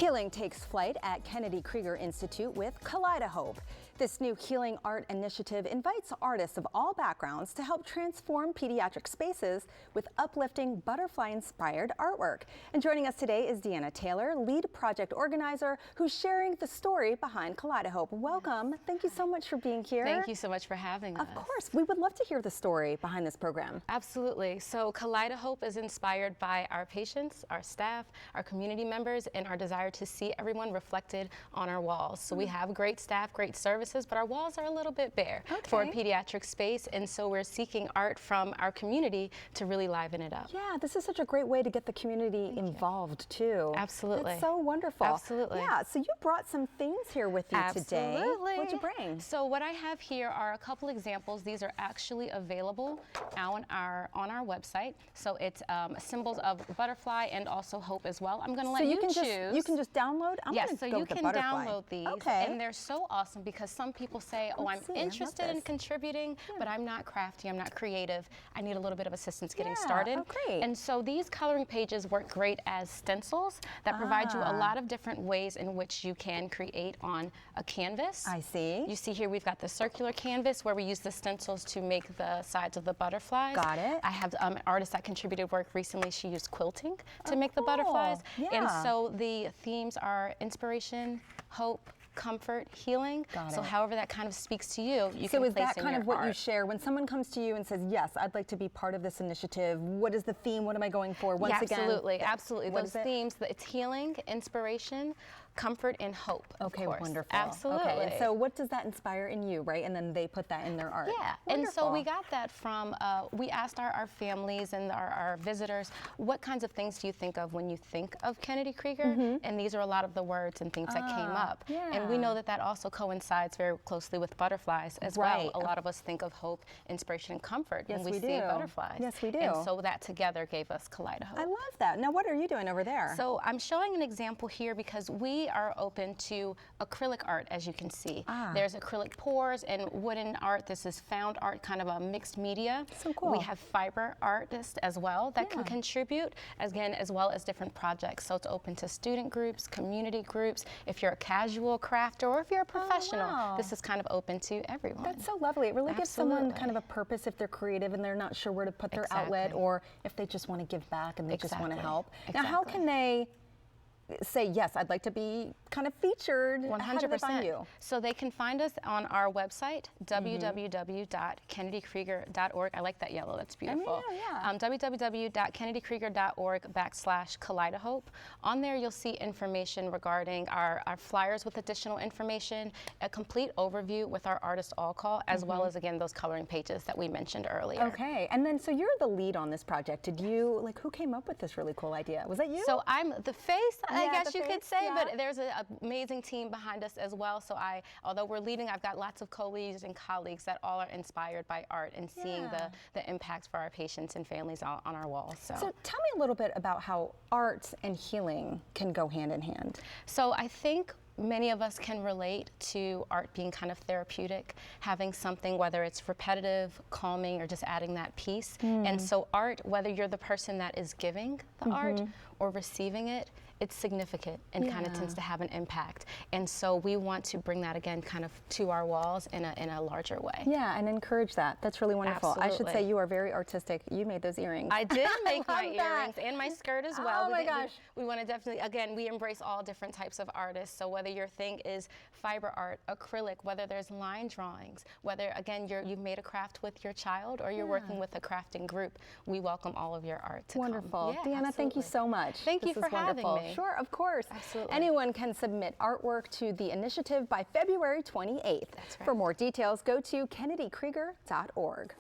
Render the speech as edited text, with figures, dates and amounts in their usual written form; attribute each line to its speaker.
Speaker 1: Healing takes flight at Kennedy Krieger Institute with KaleidoHOPE. This new healing art initiative invites artists of all backgrounds to help transform pediatric spaces with uplifting butterfly-inspired artwork. And joining us today is Deanna Taylor, lead project organizer, who's sharing the story behind KaleidoHOPE. Welcome. Thank you so much for being here.
Speaker 2: Thank you so much for having us.
Speaker 1: Of course. We would love to hear the story behind this program.
Speaker 2: Absolutely. So KaleidoHOPE is inspired by our patients, our staff, our community members, and our desire to see everyone reflected on our walls. So we have great staff, great services, but our walls are a little bit bare for a pediatric space, and so we're seeking art from our community to really liven it up.
Speaker 1: Yeah, this is such a great way to get the community involved too.
Speaker 2: Absolutely.
Speaker 1: It's so wonderful.
Speaker 2: Absolutely.
Speaker 1: Yeah, so you brought some things here with you today.
Speaker 2: Absolutely.
Speaker 1: What'd you bring?
Speaker 2: So what I have here are a couple examples. These are actually available on our website. So it's symbols of butterfly and also hope as well. I'm going to let you choose.
Speaker 1: You can just download?
Speaker 2: Yes, so you can download these.
Speaker 1: Okay.
Speaker 2: And they're so awesome because some people say, oh, I'm interested in contributing, but I'm not crafty, I'm not creative. I need a little bit of assistance getting started.
Speaker 1: Oh, great.
Speaker 2: And so these coloring pages work great as stencils that provide you a lot of different ways in which you can create on a canvas.
Speaker 1: I see.
Speaker 2: You see here we've got the circular canvas where we use the stencils to make the sides of the butterflies.
Speaker 1: Got it.
Speaker 2: I have an artist that contributed work recently. She used quilting to make the butterflies.
Speaker 1: Yeah.
Speaker 2: And so the themes are inspiration, hope, comfort, healing. So however that kind of speaks to you, you can place in your art. So is that kind of what you share when someone comes to you and says, yes, I'd like to be part of this initiative? What is the theme? What am I going for? Once again, absolutely. Those themes, it's healing, inspiration, comfort, and hope.
Speaker 1: Okay, wonderful.
Speaker 2: Absolutely.
Speaker 1: Okay, and so what does that inspire in you, right? And then they put that in their art.
Speaker 2: Yeah, wonderful. And so we got that from, we asked our families and our visitors, what kinds of things do you think of when you think of Kennedy Krieger? And these are a lot of the words and things that came up. And we know that that also coincides very closely with butterflies as well. A lot of us think of hope, inspiration, and comfort when we see butterflies.
Speaker 1: Yes, we do.
Speaker 2: And so that together gave us KaleidoHOPE.
Speaker 1: I love that. Now, what are you doing over there?
Speaker 2: So I'm showing an example here because we are open to acrylic art, as you can see. There's acrylic pours and wooden art. This is found art, kind of a mixed media.
Speaker 1: So cool.
Speaker 2: We have fiber artists as well that can contribute, again, as well as different projects. So it's open to student groups, community groups. If you're a casual crafter or if you're a professional, this is kind of open to everyone.
Speaker 1: That's so lovely. It really gives someone kind of a purpose if they're creative and they're not sure where to put their outlet, or if they just want to give back and they just want to help. Now, how can they say, yes, I'd like to be kind of featured?
Speaker 2: 100%.
Speaker 1: How do they find you?
Speaker 2: So they can find us on our website, www.kennedykrieger.org. I like that yellow, that's beautiful. www.kennedykrieger.org/KaleidoHOPE. On there you'll see information regarding our flyers with additional information, a complete overview with our artist all call, as well as, again, those coloring pages that we mentioned earlier.
Speaker 1: Okay, and then so you're the lead on this project. Did you, like, who came up with this really cool idea? Was that you?
Speaker 2: So I'm the face, I guess you could say, but there's an amazing team behind us as well. So although we're leading, I've got lots of co-leads and colleagues that all are inspired by art and seeing the impact for our patients and families on our walls. So
Speaker 1: tell me a little bit about how art and healing can go hand in hand.
Speaker 2: So I think many of us can relate to art being kind of therapeutic, having something, whether it's repetitive, calming, or just adding that peace. And so art, whether you're the person that is giving the art or receiving it, it's significant and kind of tends to have an impact. And so we want to bring that again kind of to our walls in a larger way.
Speaker 1: Yeah, and encourage that. That's really wonderful.
Speaker 2: Absolutely.
Speaker 1: I should say you are very artistic. You made those earrings.
Speaker 2: I did make my earrings and my skirt as well.
Speaker 1: Oh my gosh.
Speaker 2: We want to definitely, again, we embrace all different types of artists. So whether your thing is fiber art, acrylic, whether there's line drawings, whether, again, you've made a craft with your child or you're working with a crafting group, we welcome all of your art to come.
Speaker 1: Wonderful. Deanna, thank you so much.
Speaker 2: Thank you for having me.
Speaker 1: Sure, of course.
Speaker 2: Absolutely.
Speaker 1: Anyone can submit artwork to the initiative by February 28th.
Speaker 2: That's right.
Speaker 1: For more details, go to kennedykrieger.org.